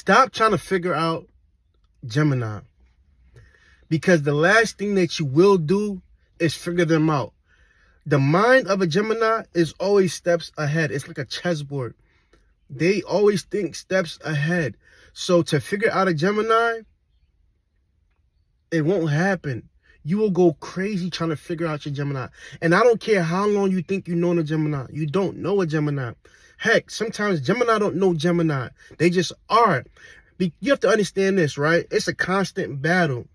Stop trying to figure out Gemini, because the last thing that you will do is figure them out. The mind of a Gemini is always steps ahead. It's like a chessboard. They always think steps ahead. So to figure out a Gemini, it won't happen. You will go crazy trying to figure out your Gemini. And I don't care how long you think you know a Gemini. You don't know a Gemini. Heck, sometimes Gemini don't know Gemini. They just are. You have to understand this, right? It's a constant battle.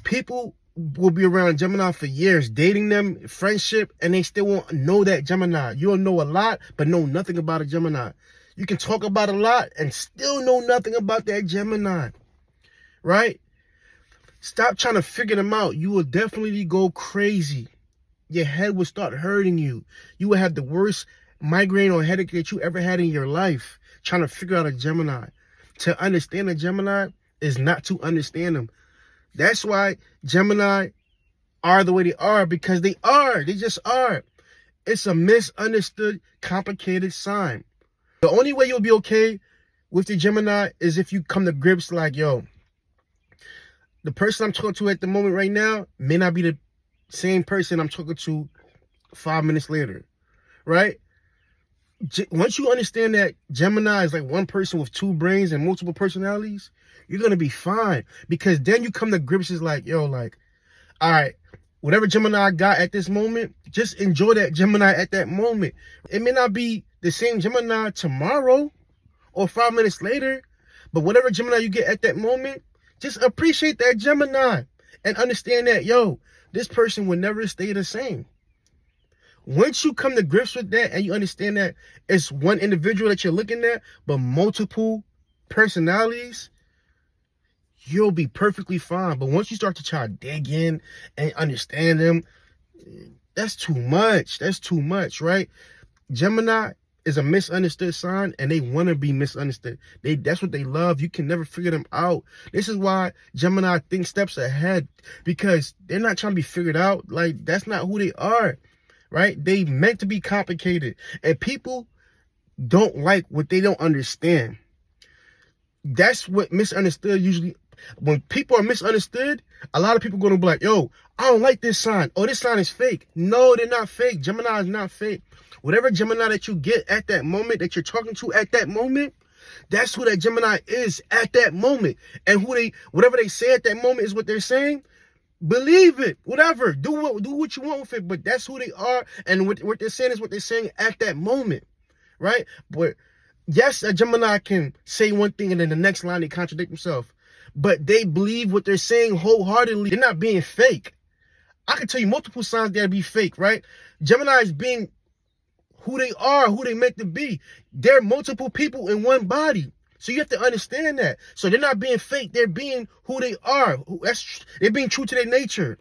People will be around Gemini for years, dating them, friendship, and they still won't know that Gemini. You'll know a lot, but know nothing about a Gemini. You can talk about a lot and still know nothing about that Gemini, right? Stop trying to figure them out. You will definitely go crazy. Your head will start hurting you. You will have the worst migraine or headache that you ever had in your life trying to figure out a Gemini. To understand a Gemini is not to understand them. That's why Gemini are the way they are, because they are. They just are. It's a misunderstood, complicated sign. The only way you'll be okay with the Gemini is if you come to grips like, yo, the person I'm talking to at the moment right now may not be the same person I'm talking to 5 minutes later, right? Once you understand that Gemini is like one person with two brains and multiple personalities, you're going to be fine. Because then you come to grips is like, yo, like, all right, whatever Gemini I got at this moment, just enjoy that Gemini at that moment. It may not be the same Gemini tomorrow or 5 minutes later, but whatever Gemini you get at that moment, just appreciate that Gemini and understand that, yo, this person will never stay the same. Once you come to grips with that and you understand that it's one individual that you're looking at, but multiple personalities, you'll be perfectly fine. But once you start to try to dig in and understand them, that's too much. That's too much, right? Gemini is a misunderstood sign, and they want to be misunderstood. That's what they love. You can never figure them out. This is why Gemini thinks steps ahead, because they're not trying to be figured out. Like, that's not who they are, right? They meant to be complicated, and people don't like what they don't understand. That's what misunderstood usually. When people are misunderstood, a lot of people are going to be like, yo, I don't like this sign. Oh, this sign is fake. No, they're not fake. Gemini is not fake. Whatever Gemini that you get at that moment, that you're talking to at that moment, that's who that Gemini is at that moment. And whatever they say at that moment is what they're saying. Believe it. Whatever. Do what you want with it. But that's who they are. And what they're saying is what they're saying at that moment. Right? But yes, a Gemini can say one thing and then the next line they contradict themselves. But they believe what they're saying wholeheartedly. They're not being fake. I can tell you multiple signs that'll be fake, right? Gemini is being who they are, who they meant to be. They're multiple people in one body. So you have to understand that. So they're not being fake. They're being who they are. They're being true to their nature.